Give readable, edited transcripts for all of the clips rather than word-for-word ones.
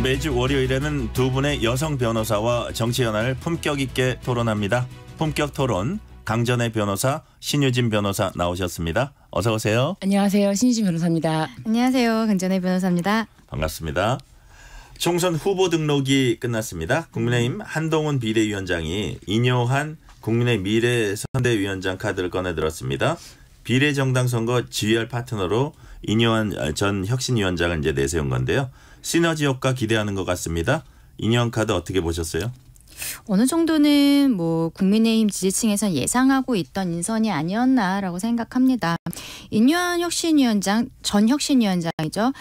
매주 월요일에는 두 분의 여성 변호사와 정치 현안을 품격 있게 토론합니다. 품격 토론 강전의 변호사 신유진 변호사 나오셨습니다. 어서 오세요. 안녕하세요. 신유진 변호사입니다. 안녕하세요. 강전의 변호사입니다. 반갑습니다. 총선 후보 등록이 끝났습니다. 국민의힘 한동훈 비대위원장이 인요한 국민의 미래 선대위원장 카드를 꺼내들었습니다. 비례정당 선거 지휘할 파트너로 인요한 전 혁신위원장을 이제 내세운 건데요. 시너지 효과 기대하는 것 같습니다. 인요한 카드 어떻게 보셨어요? 어느 정도는 뭐 국민의힘 지지층에서 예상하고 있던 인선이 아니었나라고 생각합니다. 인요한 혁신위원장, 전 혁신위원장이죠.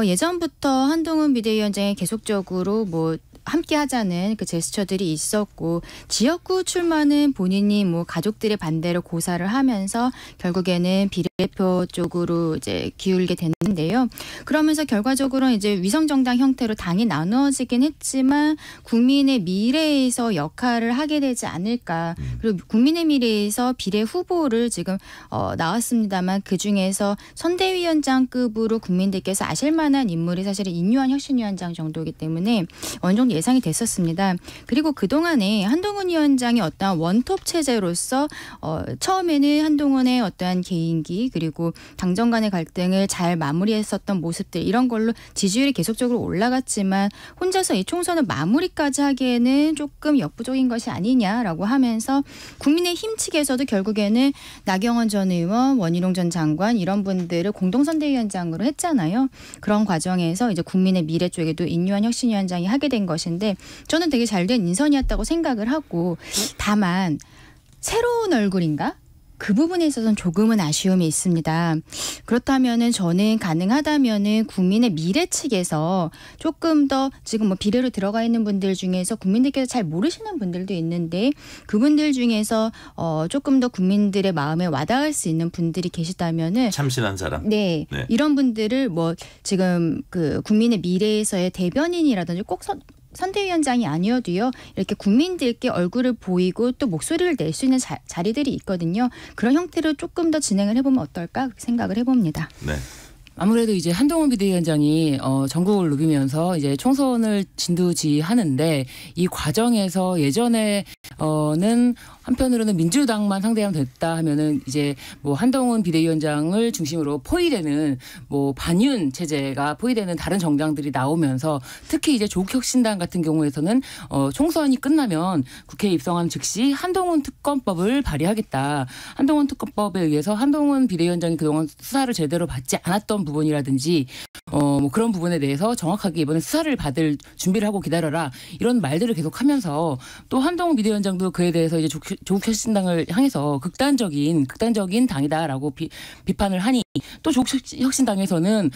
예전부터 한동훈 비대위원장이 계속적으로 뭐 함께 하자는 그 제스처들이 있었고 지역구 출마는 본인이 뭐 가족들의 반대로 고사를 하면서 결국에는 비례대표 쪽으로 이제 기울게 됐는데요. 그러면서 결과적으로 이제 위성정당 형태로 당이 나누어지긴 했지만 국민의 미래에서 역할을 하게 되지 않을까. 그리고 국민의 미래에서 비례 후보를 지금 나왔습니다만 그 중에서 선대위원장급으로 국민들께서 아실 만한 인물이 사실은 인요한 혁신위원장 정도이기 때문에 어느 정도 예상이 됐었습니다. 그리고 그동안에 한동훈 위원장이 어떠한 원톱 체제로서 처음에는 한동훈의 어떠한 개인기 그리고 당정 간의 갈등을 잘 마무리했었던 모습들 이런 걸로 지지율이 계속적으로 올라갔지만 혼자서 이 총선을 마무리까지 하기에는 조금 역부족인 것이 아니냐라고 하면서 국민의힘 측에서도 결국에는 나경원 전 의원, 원희룡 전 장관 이런 분들을 공동선대위원장으로 했잖아요. 그런 과정에서 이제 국민의 미래 쪽에도 인요한 혁신위원장이 하게 된 것인데 저는 되게 잘된 인선이었다고 생각을 하고 다만 새로운 얼굴인가? 그 부분에 있어서는 조금은 아쉬움이 있습니다. 그렇다면은 저는 가능하다면은 국민의 미래 측에서 조금 더 지금 뭐 비례로 들어가 있는 분들 중에서 국민들께서 잘 모르시는 분들도 있는데 그분들 중에서 조금 더 국민들의 마음에 와닿을 수 있는 분들이 계시다면은 참신한 사람. 네. 이런 분들을 뭐 지금 그 국민의 미래에서의 대변인이라든지 꼭 선대위원장이 아니어도요. 이렇게 국민들께 얼굴을 보이고 또 목소리를 낼 수 있는 자리들이 있거든요. 그런 형태로 조금 더 진행을 해보면 어떨까 생각을 해봅니다. 네. 아무래도 이제 한동훈 비대위원장이 전국을 누비면서 이제 총선을 진두지휘하는데 이 과정에서 예전에는 한편으로는 민주당만 상대하면 됐다 하면은 이제 뭐 한동훈 비대위원장을 중심으로 포위되는 뭐 반윤 체제가 포위되는 다른 정당들이 나오면서 특히 이제 조국혁신당 같은 경우에서는 총선이 끝나면 국회에 입성한 즉시 한동훈 특검법을 발의하겠다. 한동훈 특검법에 의해서 한동훈 비대위원장이 그동안 수사를 제대로 받지 않았던 부분이라든지 뭐 그런 부분에 대해서 정확하게 이번에 수사를 받을 준비를 하고 기다려라 이런 말들을 계속하면서 또 한동훈 비대위원장도 그에 대해서 이제 조국혁신당을 향해서 극단적인 당이다라고 비판을 하니 또 조국혁신당에서는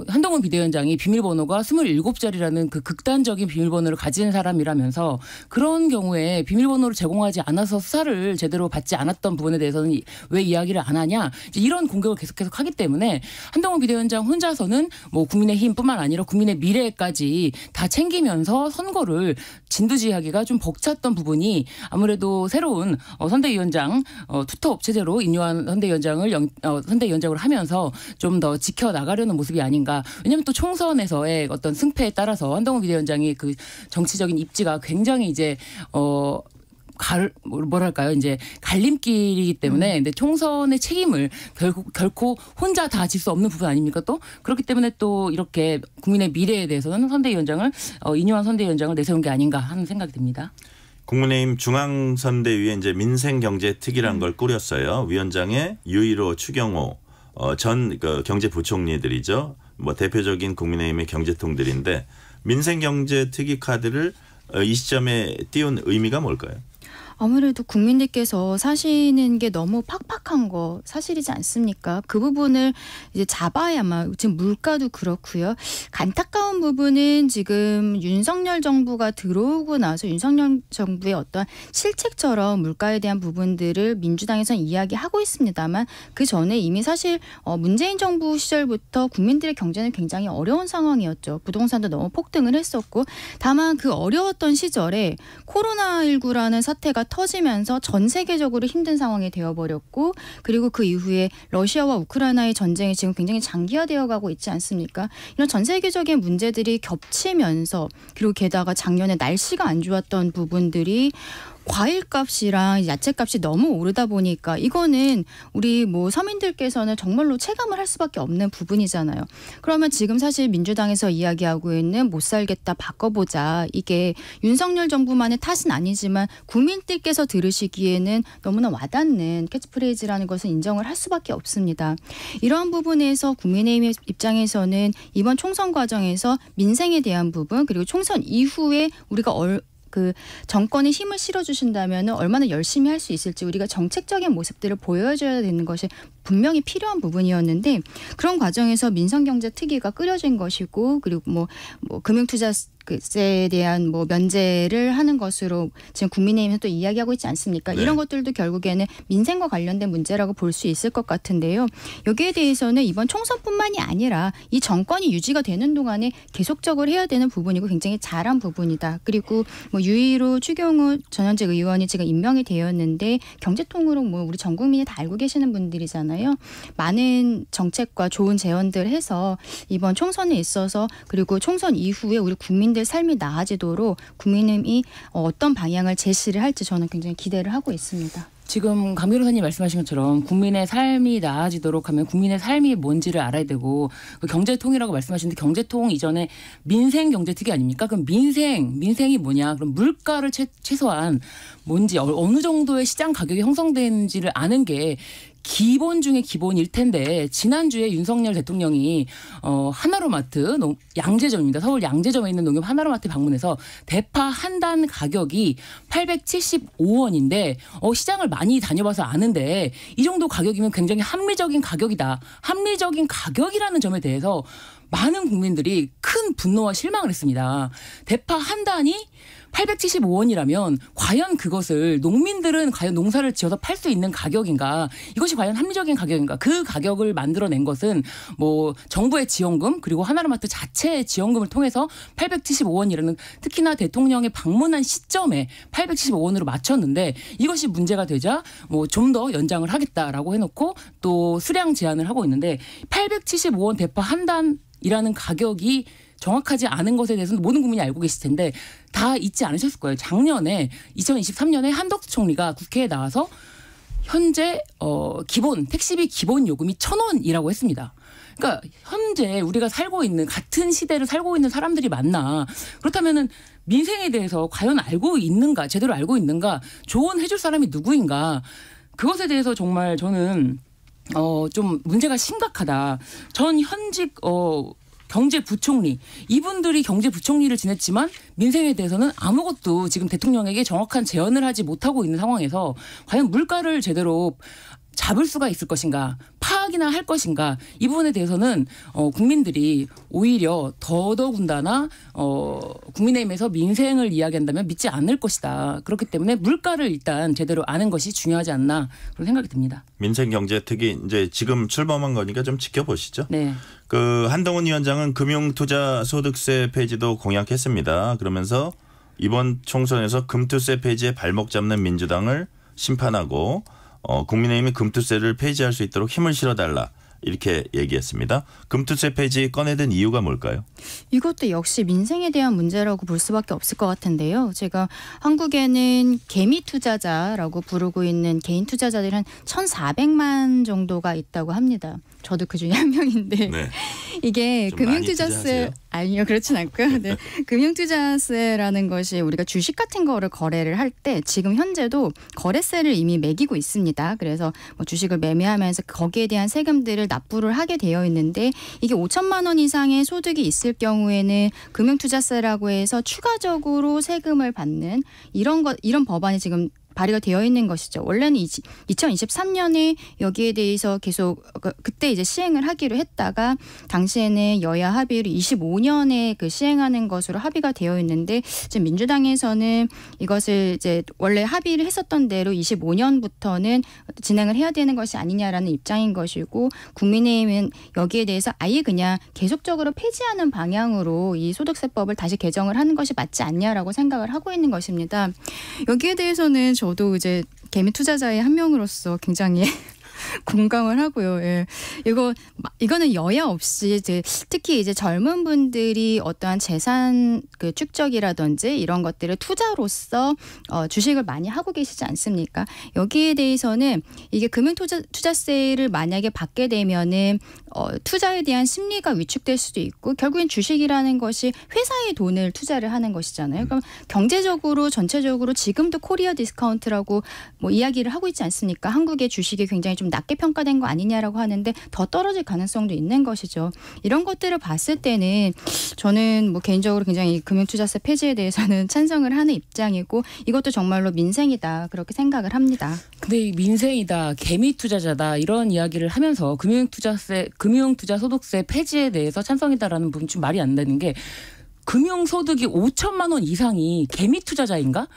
한동훈 비대위원장이 비밀번호가 27자리라는 그 극단적인 비밀번호를 가진 사람이라면서 그런 경우에 비밀번호를 제공하지 않아서 수사를 제대로 받지 않았던 부분에 대해서는 왜 이야기를 안 하냐 이런 공격을 계속 하기 때문에 한동훈 비대위원장 혼자서는 뭐 국민의힘뿐만 아니라 국민의 미래까지 다 챙기면서 선거를 진두지휘하기가 좀 벅찼던 부분이 아무래도 새로운 선대위원장 투톱 체제로 인요한 선대위원장으로 하면서 좀 더 지켜나가려는 모습이 아닌가. 왜냐하면 또 총선에서의 어떤 승패에 따라서 한동훈 비대위원장이 그 정치적인 입지가 굉장히 이제 뭐랄까요? 이제 갈림길이기 때문에 근데 총선의 책임을 결코 혼자 다 질 수 없는 부분 아닙니까? 또 그렇기 때문에 또 이렇게 국민의 미래에 대해서는 인요한 선대위원장을 내세운 게 아닌가 하는 생각이 듭니다. 국민의힘 중앙선대위에 이제 민생경제특위라는 걸 꾸렸어요. 위원장에 유일호, 추경호 전 경제부총리들이죠. 뭐 대표적인 국민의힘의 경제통들인데 민생경제특위 카드를 이 시점에 띄운 의미가 뭘까요? 아무래도 국민들께서 사시는 게 너무 팍팍한 거 사실이지 않습니까? 그 부분을 이제 잡아야만 지금 물가도 그렇고요. 안타까운 부분은 지금 윤석열 정부가 들어오고 나서 윤석열 정부의 어떤 실책처럼 물가에 대한 부분들을 민주당에서는 이야기하고 있습니다만 그 전에 이미 사실 문재인 정부 시절부터 국민들의 경제는 굉장히 어려운 상황이었죠. 부동산도 너무 폭등을 했었고 다만 그 어려웠던 시절에 코로나19라는 사태가 터지면서 전 세계적으로 힘든 상황이 되어버렸고 그리고 그 이후에 러시아와 우크라이나의 전쟁이 지금 굉장히 장기화되어 가고 있지 않습니까? 이런 전 세계적인 문제들이 겹치면서 그리고 게다가 작년에 날씨가 안 좋았던 부분들이 과일값이랑 야채값이 너무 오르다 보니까 이거는 우리 뭐 서민들께서는 정말로 체감을 할 수밖에 없는 부분이잖아요. 그러면 지금 사실 민주당에서 이야기하고 있는 못 살겠다 바꿔보자 이게 윤석열 정부만의 탓은 아니지만 국민들께서 들으시기에는 너무나 와닿는 캐치프레이즈라는 것은 인정을 할 수밖에 없습니다. 이러한 부분에서 국민의힘 입장에서는 이번 총선 과정에서 민생에 대한 부분 그리고 총선 이후에 우리가 그 정권에 힘을 실어주신다면 얼마나 열심히 할 수 있을지 우리가 정책적인 모습들을 보여줘야 되는 것이 분명히 필요한 부분이었는데 그런 과정에서 민생경제특위가 꾸려진 것이고 그리고 뭐 금융투자세에 대한 뭐 면제를 하는 것으로 지금 국민의힘은 또 이야기하고 있지 않습니까? 네. 이런 것들도 결국에는 민생과 관련된 문제라고 볼 수 있을 것 같은데요. 여기에 대해서는 이번 총선뿐만이 아니라 이 정권이 유지가 되는 동안에 계속적으로 해야 되는 부분이고 굉장히 잘한 부분이다. 그리고 뭐 유일로 추경호 전현직 의원이 지금 임명이 되었는데 경제통으로 뭐 우리 전 국민이 다 알고 계시는 분들이잖아요. 많은 정책과 좋은 제언들 해서 이번 총선에 있어서 그리고 총선 이후에 우리 국민들 삶이 나아지도록 국민의힘이 어떤 방향을 제시를 할지 저는 굉장히 기대를 하고 있습니다. 지금 강 변호사님 말씀하신 것처럼 국민의 삶이 나아지도록 하면 국민의 삶이 뭔지를 알아야 되고 그 경제통이라고 말씀하시는데 경제통 이전에 민생경제특위 아닙니까? 그럼 민생이 뭐냐? 그럼 물가를 최소한 뭔지 어느 정도의 시장 가격이 형성되는지를 아는 게 기본 중에 기본일 텐데 지난주에 윤석열 대통령이 하나로마트 양재점입니다. 서울 양재점에 있는 농협 하나로마트 방문해서 대파 한 단 가격이 875원인데 시장을 많이 다녀봐서 아는데 이 정도 가격이면 굉장히 합리적인 가격이다. 합리적인 가격이라는 점에 대해서 많은 국민들이 큰 분노와 실망을 했습니다. 대파 한 단이 875원이라면 과연 그것을 농민들은 과연 농사를 지어서 팔 수 있는 가격인가? 이것이 과연 합리적인 가격인가? 그 가격을 만들어낸 것은 뭐 정부의 지원금 그리고 하나로마트 자체의 지원금을 통해서 875원이라는 특히나 대통령의 방문한 시점에 875원으로 맞췄는데 이것이 문제가 되자 뭐 좀 더 연장을 하겠다라고 해놓고 또 수량 제한을 하고 있는데 875원 대파 한 단이라는 가격이 정확하지 않은 것에 대해서는 모든 국민이 알고 계실 텐데 다 잊지 않으셨을 거예요. 작년에 2023년에 한덕수 총리가 국회에 나와서 현재 기본 택시비 기본 요금이 1,000원이라고 했습니다. 그러니까 현재 우리가 살고 있는 같은 시대를 살고 있는 사람들이 많나? 그렇다면은 민생에 대해서 과연 알고 있는가? 제대로 알고 있는가? 조언해줄 사람이 누구인가? 그것에 대해서 정말 저는 좀 문제가 심각하다. 전 현직 경제부총리 이분들이 경제부총리를 지냈지만 민생에 대해서는 아무것도 지금 대통령에게 정확한 제언을 하지 못하고 있는 상황에서 과연 물가를 제대로 잡을 수가 있을 것인가 파악이나 할 것인가 이 부분에 대해서는 국민들이 오히려 더더군다나 국민의힘에서 민생을 이야기한다면 믿지 않을 것이다. 그렇기 때문에 물가를 일단 제대로 아는 것이 중요하지 않나 그런 생각이 듭니다. 민생경제특위 이제 지금 출범한 거니까 좀 지켜보시죠. 네. 그 한동훈 위원장은 금융투자소득세 폐지도 공약했습니다. 그러면서 이번 총선에서 금투세 폐지에 발목 잡는 민주당을 심판하고 국민의힘이 금투세를 폐지할 수 있도록 힘을 실어달라 이렇게 얘기했습니다. 금투세 폐지 꺼내든 이유가 뭘까요? 이것도 역시 민생에 대한 문제라고 볼 수밖에 없을 것 같은데요. 제가 한국에는 개미 투자자라고 부르고 있는 개인 투자자들이 한 1,400만 정도가 있다고 합니다. 저도 그 중에 한 명인데 네. 이게 좀 금융투자세 아니요 그렇진 않고요. 네. 금융투자세라는 것이 우리가 주식 같은 거를 거래를 할 때 지금 현재도 거래세를 이미 매기고 있습니다. 그래서 뭐 주식을 매매하면서 거기에 대한 세금들을 납부를 하게 되어 있는데 이게 5천만 원 이상의 소득이 있을 경우에는 금융투자세라고 해서 추가적으로 세금을 받는 이런 법안이 지금 발의가 되어 있는 것이죠. 원래는 2023년에 여기에 대해서 계속 그때 이제 시행을 하기로 했다가 당시에는 여야 합의로 25년에 그 시행하는 것으로 합의가 되어 있는데 지금 민주당에서는 이것을 이제 원래 합의를 했었던 대로 25년부터는 진행을 해야 되는 것이 아니냐라는 입장인 것이고 국민의힘은 여기에 대해서 아예 그냥 계속적으로 폐지하는 방향으로 이 소득세법을 다시 개정을 하는 것이 맞지 않냐라고 생각을 하고 있는 것입니다. 여기에 대해서는 저도 이제 개미 투자자의 한 명으로서 굉장히 공감을 하고요. 예. 이거는 여야 없이 이제 특히 이제 젊은 분들이 어떠한 재산 그 축적이라든지 이런 것들을 투자로서 주식을 많이 하고 계시지 않습니까? 여기에 대해서는 이게 금융투자세를 만약에 받게 되면은 투자에 대한 심리가 위축될 수도 있고 결국엔 주식이라는 것이 회사의 돈을 투자를 하는 것이잖아요. 그럼 경제적으로 전체적으로 지금도 코리아 디스카운트라고 뭐 이야기를 하고 있지 않습니까? 한국의 주식이 굉장히 좀 낮게 평가된 거 아니냐라고 하는데 더 떨어질 가능성도 있는 것이죠. 이런 것들을 봤을 때는 저는 뭐 개인적으로 굉장히 금융투자세 폐지에 대해서는 찬성을 하는 입장이고 이것도 정말로 민생이다 그렇게 생각을 합니다. 근데 이 민생이다, 개미 투자자다 이런 이야기를 하면서 금융투자소득세 폐지에 대해서 찬성이다라는 부분 좀 말이 안 되는 게 금융소득이 5천만 원 이상이 개미 투자자인가?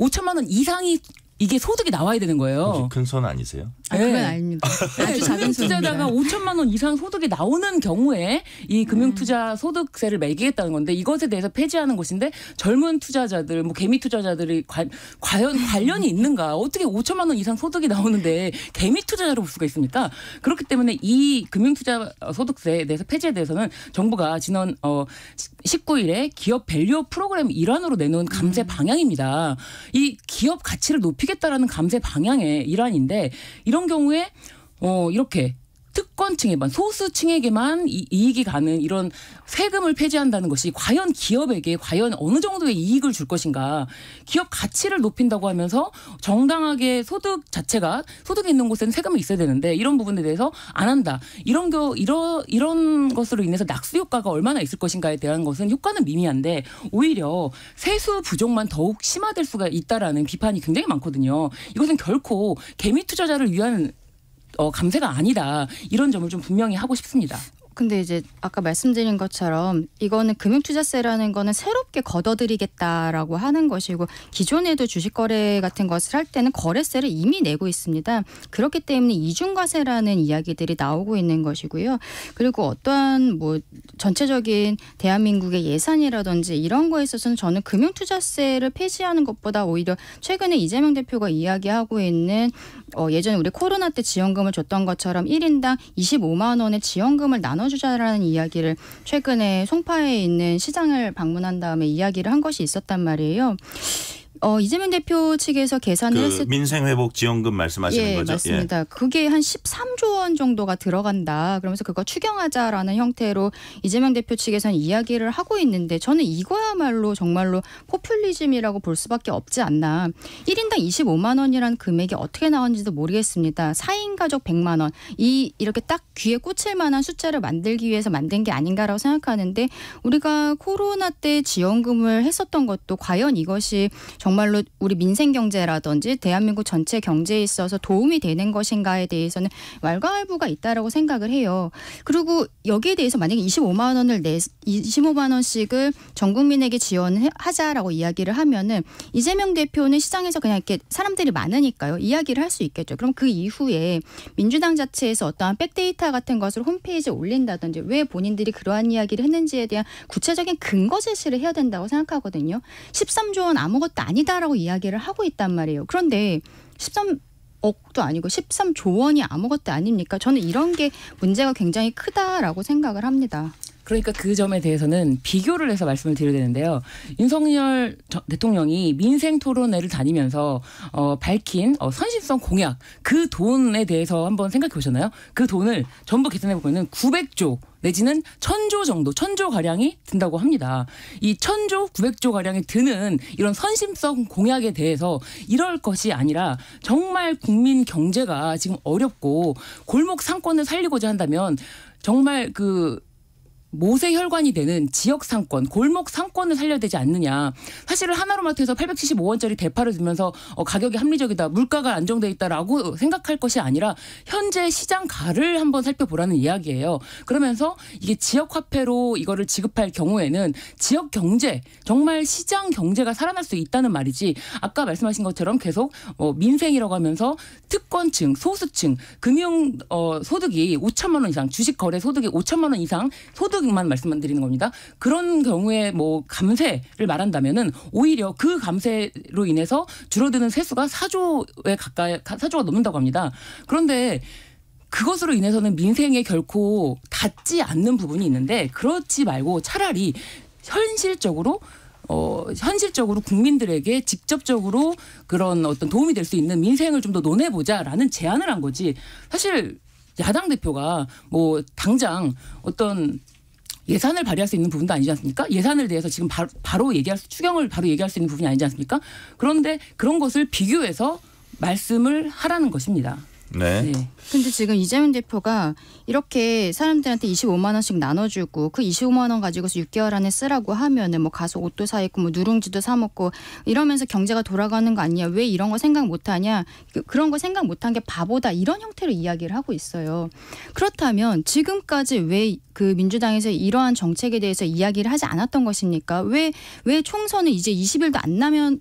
5천만 원 이상이 이게 소득이 나와야 되는 거예요. 큰 손 아니세요? 그건 아닙니다. 아주 작은 투자자가 5천만 원 이상 소득이 나오는 경우에 이 금융투자 소득세를 매기겠다는 건데 이것에 대해서 폐지하는 것인데 젊은 투자자들, 뭐 개미 투자자들이 과연 관련이 있는가? 어떻게 5천만 원 이상 소득이 나오는데 개미 투자자로 볼 수가 있습니까? 그렇기 때문에 이 금융투자 소득세에 대해서 폐지에 대해서는 정부가 지난 19일에 기업 밸류 프로그램 일환으로 내놓은 감세 방향입니다. 이 기업 가치를 높이겠다라는 감세 방향의 일환인데 이런 경우에 이렇게 특권층에만 소수층에게만 이익이 가는 이런 세금을 폐지한다는 것이 과연 기업에게 과연 어느 정도의 이익을 줄 것인가. 기업 가치를 높인다고 하면서 정당하게 소득 자체가 소득이 있는 곳에는 세금이 있어야 되는데 이런 부분에 대해서 안 한다. 이런 것으로 인해서 낙수 효과가 얼마나 있을 것인가에 대한 것은 효과는 미미한데 오히려 세수 부족만 더욱 심화될 수가 있다라는 비판이 굉장히 많거든요. 이것은 결코 개미 투자자를 위한 감세가 아니다. 이런 점을 좀 분명히 하고 싶습니다. 근데 이제 아까 말씀드린 것처럼 이거는 금융투자세라는 거는 새롭게 걷어들이겠다라고 하는 것이고 기존에도 주식거래 같은 것을 할 때는 거래세를 이미 내고 있습니다. 그렇기 때문에 이중과세라는 이야기들이 나오고 있는 것이고요. 그리고 어떠한 뭐 전체적인 대한민국의 예산이라든지 이런 거에 있어서는 저는 금융투자세를 폐지하는 것보다 오히려 최근에 이재명 대표가 이야기하고 있는 예전에 우리 코로나 때 지원금을 줬던 것처럼 1인당 25만 원의 지원금을 나눠주자라는 이야기를 최근에 송파에 있는 시장을 방문한 다음에 이야기를 한 것이 있었단 말이에요. 이재명 대표 측에서 계산을 했을 때 민생회복지원금 말씀하시는 거죠? 맞습니다. 그게 한 13조 원 정도가 들어간다. 그러면서 그거 추경하자라는 형태로 이재명 대표 측에서는 이야기를 하고 있는데 저는 이거야말로 정말로 포퓰리즘이라고 볼 수밖에 없지 않나. 1인당 25만 원이라는 금액이 어떻게 나왔는지도 모르겠습니다. 4인 가족 100만 원. 이렇게 딱 귀에 꽂힐 만한 숫자를 만들기 위해서 만든 게 아닌가라고 생각하는데 우리가 코로나 때 지원금을 했었던 것도 과연 이것이 정말로 우리 민생 경제라든지 대한민국 전체 경제에 있어서 도움이 되는 것인가에 대해서는 왈가왈부가 있다라고 생각을 해요. 그리고 여기에 대해서 만약에 25만 원씩을 전 국민에게 지원하자라고 이야기를 하면은 이재명 대표는 시장에서 그냥 이렇게 사람들이 많으니까요. 이야기를 할 수 있겠죠. 그럼 그 이후에 민주당 자체에서 어떠한 백데이터 같은 것을 홈페이지에 올린다든지 왜 본인들이 그러한 이야기를 했는지에 대한 구체적인 근거 제시를 해야 된다고 생각하거든요. 13조 원 아무것도 아니다라고 이야기를 하고 있단 말이에요. 그런데 13억도 아니고 13조 원이 아무것도 아닙니까? 저는 이런 게 문제가 굉장히 크다라고 생각을 합니다. 그러니까 그 점에 대해서는 비교를 해서 말씀을 드려야 되는데요. 윤석열 대통령이 민생 토론회를 다니면서 밝힌 선심성 공약 그 돈에 대해서 한번 생각해 보셨나요? 그 돈을 전부 계산해 보면 900조 내지는 1000조 정도, 1000조 가량이 든다고 합니다. 이 1000조, 900조 가량이 드는 이런 선심성 공약에 대해서 이럴 것이 아니라 정말 국민 경제가 지금 어렵고 골목 상권을 살리고자 한다면 정말 모세혈관이 되는 지역 상권, 골목 상권을 살려야 되지 않느냐. 사실은 하나로마트에서 875원짜리 대파를 주면서 가격이 합리적이다, 물가가 안정돼 있다라고 생각할 것이 아니라 현재 시장가를 한번 살펴보라는 이야기예요. 그러면서 이게 지역 화폐로 이거를 지급할 경우에는 지역 경제, 정말 시장 경제가 살아날 수 있다는 말이지. 아까 말씀하신 것처럼 계속 민생이라고 하면서 특권층, 소수층, 금융 소득이 5천만 원 이상, 주식 거래 소득이 5천만 원 이상 소득이 정도만 말씀드리는 겁니다. 그런 경우에 뭐 감세를 말한다면은 오히려 그 감세로 인해서 줄어드는 세수가 4조가 넘는다고 합니다. 그런데 그것으로 인해서는 민생에 결코 닿지 않는 부분이 있는데 그렇지 말고 차라리 현실적으로 국민들에게 직접적으로 그런 어떤 도움이 될 수 있는 민생을 좀 더 논해보자라는 제안을 한 거지. 사실 야당 대표가 뭐 당장 어떤 예산을 발의할 수 있는 부분도 아니지 않습니까? 예산을 대해서 지금 추경을 바로 얘기할 수 있는 부분이 아니지 않습니까? 그런데 그런 것을 비교해서 말씀을 하라는 것입니다. 네. 근데 지금 이재명 대표가 이렇게 사람들한테 25만 원씩 나눠주고 그 25만 원 가지고서 6개월 안에 쓰라고 하면은 뭐 가서 옷도 사 입고 뭐 누룽지도 사 먹고 이러면서 경제가 돌아가는 거 아니냐? 왜 이런 거 생각 못 하냐? 그런 거 생각 못한 게 바보다 이런 형태로 이야기를 하고 있어요. 그렇다면 지금까지 왜 그 민주당에서 이러한 정책에 대해서 이야기를 하지 않았던 것입니까? 왜 총선을 이제 20일도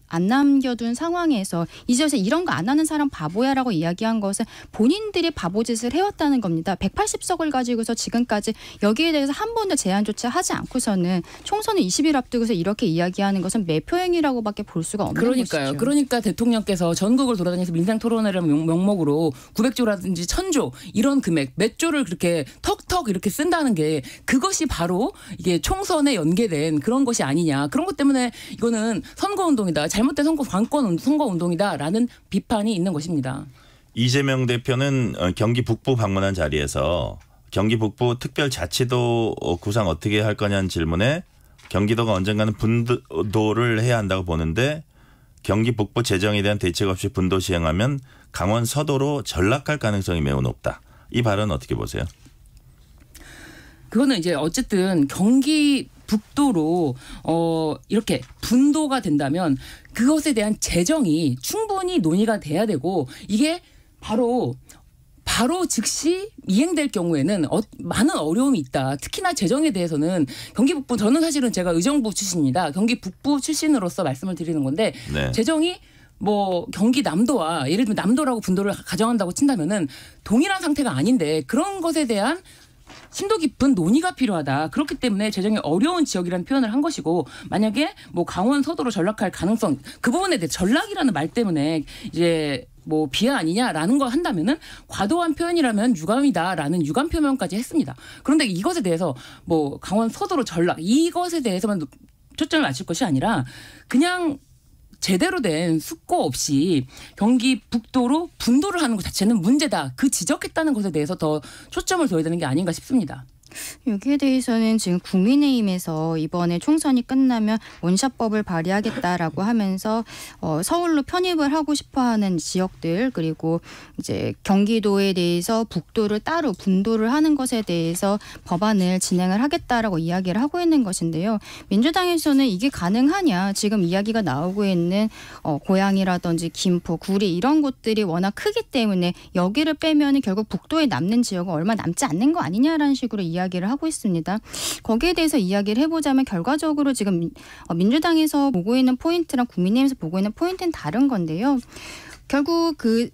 안 남겨둔 상황에서 이제 와서 이런 거 안 하는 사람 바보야라고 이야기한 것은 본인들이 바보짓을 해왔다는 겁니다. 180석을 가지고서 지금까지 여기에 대해서 한 번도 제안조차 하지 않고서는 총선을 20일 앞두고서 이렇게 이야기하는 것은 매표행위라고밖에 볼 수가 없는 것이죠. 그러니까 대통령께서 전국을 돌아다니면서 민생 토론회라는 명목으로 900조라든지 1000조 이런 금액 몇 조를 그렇게 턱턱 이렇게 쓴다는 게 그것이 바로 이게 총선에 연계된 그런 것이 아니냐. 그런 것 때문에 이거는 선거운동이다. 잘못된 선거운동이다라는 비판이 있는 것입니다. 이재명 대표는 경기 북부 방문한 자리에서 경기 북부 특별자치도 구상 어떻게 할 거냐는 질문에 경기도가 언젠가는 분도를 해야 한다고 보는데 경기 북부 재정에 대한 대책 없이 분도 시행하면 강원 서도로 전락할 가능성이 매우 높다. 이 발언 어떻게 보세요? 그거는 이제 어쨌든 경기 북도로 이렇게 분도가 된다면 그것에 대한 재정이 충분히 논의가 돼야 되고 이게 바로 즉시 이행될 경우에는 많은 어려움이 있다. 특히나 재정에 대해서는 경기 북부 저는 사실은 제가 의정부 출신입니다. 경기 북부 출신으로서 말씀을 드리는 건데 네. 재정이 뭐 경기 남도와 예를 들면 남도라고 분도를 가정한다고 친다면은 동일한 상태가 아닌데 그런 것에 대한 심도 깊은 논의가 필요하다. 그렇기 때문에 재정이 어려운 지역이라는 표현을 한 것이고 만약에 뭐 강원 서도로 전락할 가능성 그 부분에 대해 전락이라는 말 때문에 이제 뭐 비하 아니냐라는 걸 한다면은 과도한 표현이라면 유감이다라는 유감 표명까지 했습니다. 그런데 이것에 대해서 뭐 강원 서도로 전락 이것에 대해서만 초점을 맞출 것이 아니라 그냥 제대로 된 숙고 없이 경기 북도로 분도를 하는 것 자체는 문제다. 그 지적했다는 것에 대해서 더 초점을 둬야 되는 게 아닌가 싶습니다. 여기에 대해서는 지금 국민의힘에서 이번에 총선이 끝나면 원샷법을 발의하겠다라고 하면서 서울로 편입을 하고 싶어하는 지역들 그리고 이제 경기도에 대해서 북도를 따로 분도를 하는 것에 대해서 법안을 진행을 하겠다라고 이야기를 하고 있는 것인데요. 민주당에서는 이게 가능하냐 지금 이야기가 나오고 있는 고양이라든지 김포, 구리 이런 곳들이 워낙 크기 때문에 여기를 빼면 결국 북도에 남는 지역은 얼마 남지 않는 거 아니냐라는 식으로 이야기를 하고 있습니다. 거기에 대해서 이야기를 해보자면 결과적으로 지금 민주당에서 보고 있는 포인트랑 국민의힘에서 보고 있는 포인트는 다른 건데요. 결국 그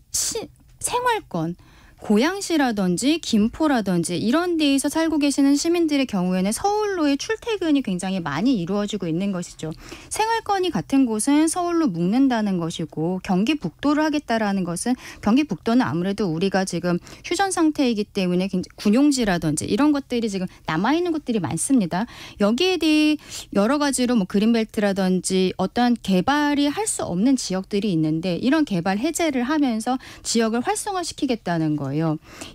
생활권 고양시라든지 김포라든지 이런 데에서 살고 계시는 시민들의 경우에는 서울로의 출퇴근이 굉장히 많이 이루어지고 있는 것이죠. 생활권이 같은 곳은 서울로 묶는다는 것이고 경기 북도를 하겠다라는 것은 경기 북도는 아무래도 우리가 지금 휴전 상태이기 때문에 군용지라든지 이런 것들이 지금 남아있는 곳들이 많습니다. 여기에 대해 여러 가지로 뭐 그린벨트라든지 어떠한 개발이 할 수 없는 지역들이 있는데 이런 개발 해제를 하면서 지역을 활성화시키겠다는 거예요.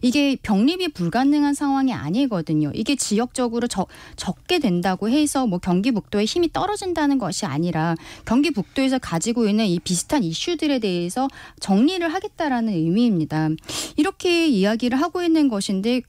이게 병립이 불가능한 상황이 아니거든요. 이게 지역적으로 적게 된다고 해서 뭐 경기 북도의 힘이 떨어진다는 것이 아니라 경기 북도에서 가지고 있는 이 비슷한 이슈들에 대해서 정리를 하겠다라는 의미입니다. 이렇게 이야기를 하고 있는 것인데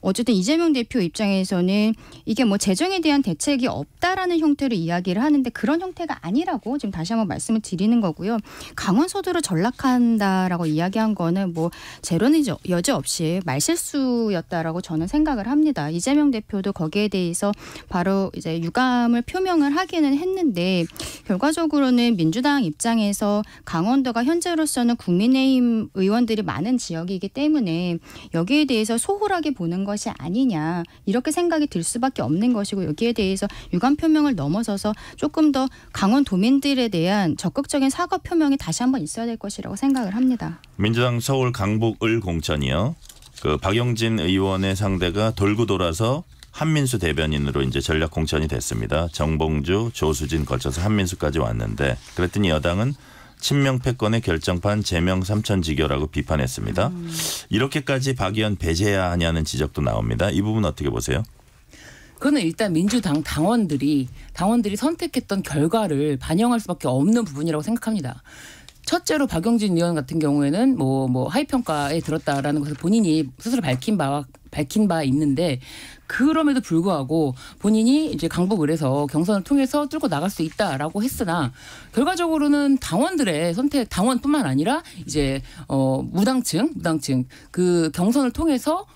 어쨌든 이재명 대표 입장에서는 이게 뭐 재정에 대한 대책이 없다라는 형태로 이야기를 하는데 그런 형태가 아니라고 지금 다시 한번 말씀을 드리는 거고요. 강원 서도로 전락한다라고 이야기한 거는 뭐 재론이죠. 여지없이 말실수였다라고 저는 생각을 합니다. 이재명 대표도 거기에 대해서 바로 이제 유감을 표명을 하기는 했는데 결과적으로는 민주당 입장에서 강원도가 현재로서는 국민의힘 의원들이 많은 지역이기 때문에 여기에 대해서 소홀하게 보는 것이 아니냐 이렇게 생각이 들 수밖에 없는 것이고 여기에 대해서 유감 표명을 넘어서서 조금 더 강원도민들에 대한 적극적인 사과 표명이 다시 한번 있어야 될 것이라고 생각을 합니다. 민주당 서울 강북을 공천이요. 그 박용진 의원의 상대가 돌고 돌아서 한민수 대변인으로 이제 전략 공천이 됐습니다. 정봉주, 조수진 거쳐서 한민수까지 왔는데 그랬더니 여당은 친명 패권의 결정판 제명 삼천지교라고 비판했습니다. 이렇게까지 박 의원 배제해야 하냐는 지적도 나옵니다. 이 부분 어떻게 보세요? 그거는 일단 민주당 당원들이 선택했던 결과를 반영할 수밖에 없는 부분이라고 생각합니다. 첫째로 박용진 의원 같은 경우에는 뭐 하위평가에 들었다라는 것을 본인이 스스로 밝힌 바 있는데 그럼에도 불구하고 본인이 이제 강북을에서 경선을 통해서 뚫고 나갈 수 있다라고 했으나 결과적으로는 당원들의 선택, 당원뿐만 아니라 이제 무당층 그 경선을 통해서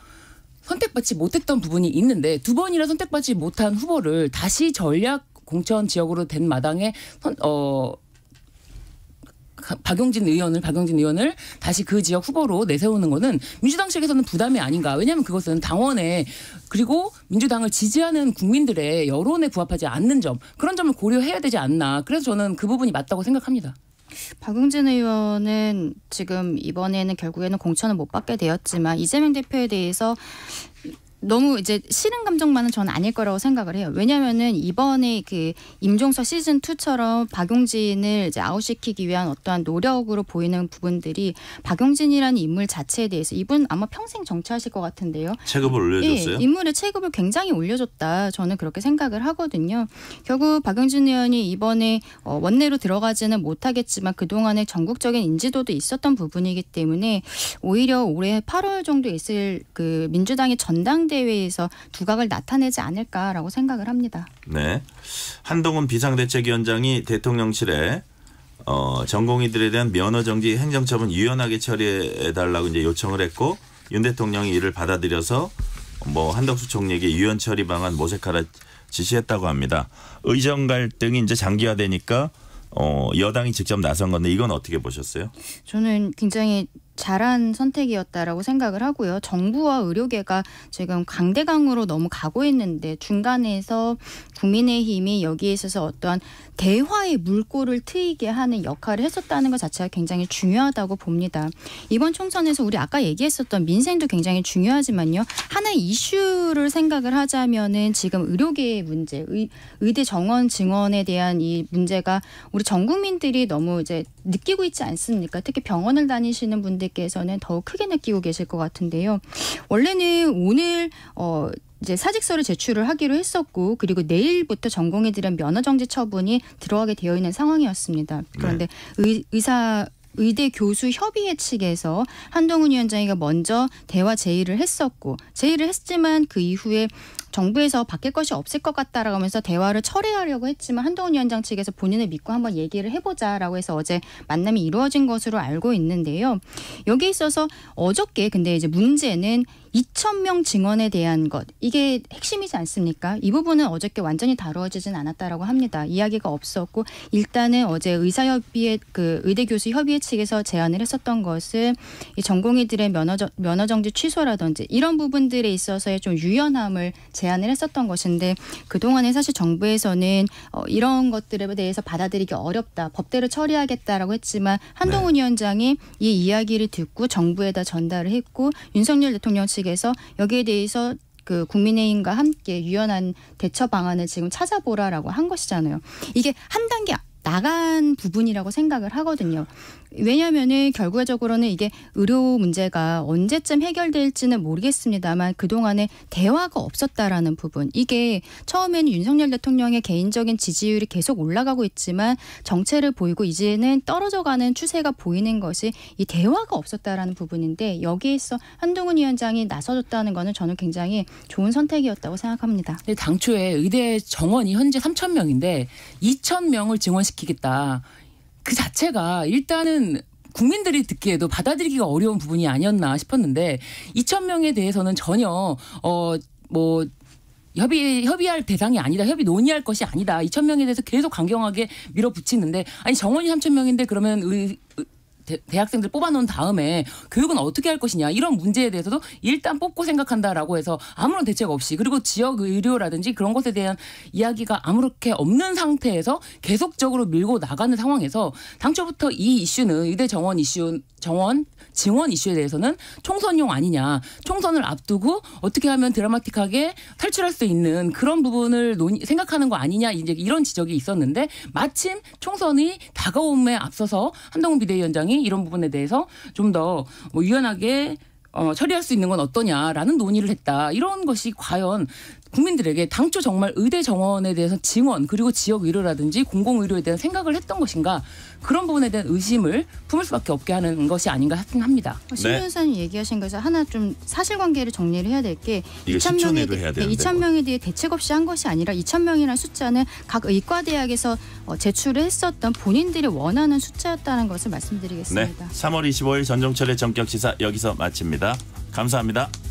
선택받지 못했던 부분이 있는데 두 번이나 선택받지 못한 후보를 다시 전략 공천 지역으로 된 마당에 박용진 의원을 다시 그 지역 후보로 내세우는 거는 민주당 측에서는 부담이 아닌가. 왜냐하면 그것은 당원의 그리고 민주당을 지지하는 국민들의 여론에 부합하지 않는 점 그런 점을 고려해야 되지 않나. 그래서 저는 그 부분이 맞다고 생각합니다. 박용진 의원은 지금 이번에는 결국에는 공천을 못 받게 되었지만 이재명 대표에 대해서 너무 이제 싫은 감정만은 저는 아닐 거라고 생각을 해요. 왜냐하면은 이번에 그 임종서 시즌 2처럼 박용진을 이제 아웃시키기 위한 어떠한 노력으로 보이는 부분들이 박용진이라는 인물 자체에 대해서 이분 아마 평생 정치하실 것 같은데요. 체급을 올려줬어요? 네, 인물의 체급을 굉장히 올려줬다. 저는 그렇게 생각을 하거든요. 결국 박용진 의원이 이번에 원내로 들어가지는 못하겠지만 그동안에 전국적인 인지도도 있었던 부분이기 때문에 오히려 올해 8월 정도 있을 그 민주당의 전당대회에서 두각을 나타내지 않을까라고 생각을 합니다. 네, 한동훈 비상대책위원장이 대통령실에 전공의들에 대한 면허정지 행정처분 유연하게 처리해달라고 이제 요청을 했고 윤 대통령이 이를 받아들여서 한덕수 총리에게 유연 처리 방안 모색하라 지시했다고 합니다. 의정 갈등이 이제 장기화되니까 여당이 직접 나선 건데 이건 어떻게 보셨어요? 저는 굉장히 잘한 선택이었다라고 생각을 하고요. 정부와 의료계가 지금 강대강으로 너무 가고 있는데 중간에서 국민의힘이 여기에 있어서 어떠한 대화의 물꼬를 트이게 하는 역할을 했었다는 것 자체가 굉장히 중요하다고 봅니다. 이번 총선에서 우리 아까 얘기했었던 민생도 굉장히 중요하지만요. 하나의 이슈를 생각을 하자면은 지금 의료계의 문제, 의대 정원 증원에 대한 이 문제가 우리 전 국민들이 너무 이제 느끼고 있지 않습니까? 특히 병원을 다니시는 분들께서는 더욱 크게 느끼고 계실 것 같은데요. 원래는 오늘 이제 사직서를 제출을 하기로 했었고 그리고 내일부터 전공의들은 면허정지 처분이 들어가게 되어 있는 상황이었습니다. 그런데 의대 교수 협의회 측에서 한동훈 위원장이가 먼저 대화 제의를 했지만 그 이후에 정부에서 바뀔 것이 없을 것 같다라고 하면서 대화를 철회하려고 했지만 한동훈 위원장 측에서 본인을 믿고 한번 얘기를 해보자라고 해서 어제 만남이 이루어진 것으로 알고 있는데요. 여기에 있어서 어저께 근데 이제 문제는 2,000명 증원에 대한 것 이게 핵심이지 않습니까? 이 부분은 어저께 완전히 다루어지진 않았다라고 합니다. 이야기가 없었고 일단은 어제 의사협의회 의대 교수 협의회 측에서 제안을 했었던 것은 이 전공의들의 면허정지 취소라든지 이런 부분들에 있어서의 좀 유연함을 제안을 했었던 것인데 그동안에 사실 정부에서는 이런 것들에 대해서 받아들이기 어렵다. 법대로 처리하겠다라고 했지만 한동훈 위원장이 이 이야기를 듣고 정부에다 전달을 했고 윤석열 대통령 측에서 여기에 대해서 그 국민의힘과 함께 유연한 대처 방안을 지금 찾아보라라고 한 것이잖아요. 이게 한 단계 나간 부분이라고 생각을 하거든요. 왜냐하면은 결과적으로는 이게 의료 문제가 언제쯤 해결될지는 모르겠습니다만 그동안에 대화가 없었다라는 부분. 이게 처음에는 윤석열 대통령의 개인적인 지지율이 계속 올라가고 있지만 정체를 보이고 이제는 떨어져가는 추세가 보이는 것이 이 대화가 없었다라는 부분인데 여기에서 한동훈 위원장이 나서줬다는 거는 저는 굉장히 좋은 선택이었다고 생각합니다. 근데 당초에 의대 정원이 현재 3,000명인데 2,000명을 증원시키겠다. 그 자체가 일단은 국민들이 듣기에도 받아들이기가 어려운 부분이 아니었나 싶었는데 2,000명에 대해서는 전혀 뭐 협의할 대상이 아니다. 협의 논의할 것이 아니다. 2,000명에 대해서 계속 강경하게 밀어붙이는데 아니 정원이 3,000명인데 그러면 대학생들 뽑아놓은 다음에 교육은 어떻게 할 것이냐 이런 문제에 대해서도 일단 뽑고 생각한다라고 해서 아무런 대책 없이 그리고 지역 의료라든지 그런 것에 대한 이야기가 아무렇게 없는 상태에서 계속적으로 밀고 나가는 상황에서 당초부터 이 이슈는 의대 증원 이슈에 대해서는 총선용 아니냐. 총선을 앞두고 어떻게 하면 드라마틱하게 탈출할 수 있는 그런 부분을 생각하는 거 아니냐 이제 이런 지적이 있었는데 마침 총선이 다가옴에 앞서서 한동훈 비대위원장이 이런 부분에 대해서 좀 더 뭐 유연하게 처리할 수 있는 건 어떠냐라는 논의를 했다. 이런 것이 과연 국민들에게 당초 정말 의대 정원에 대해서 증원 그리고 지역 의료라든지 공공의료에 대한 생각을 했던 것인가 그런 부분에 대한 의심을 품을 수밖에 없게 하는 것이 아닌가 합니다. 신 변호사님 얘기하신 것에서 하나 좀 사실관계를 정리를 해야 될 게 2,000명에 대해 대책 없이 한 것이 아니라 2,000명이라는 숫자는 각 의과대학에서 제출을 했었던 본인들이 원하는 숫자였다는 것을 말씀드리겠습니다. 네, 3월 25일 전종철의 전격시사 여기서 마칩니다. 감사합니다.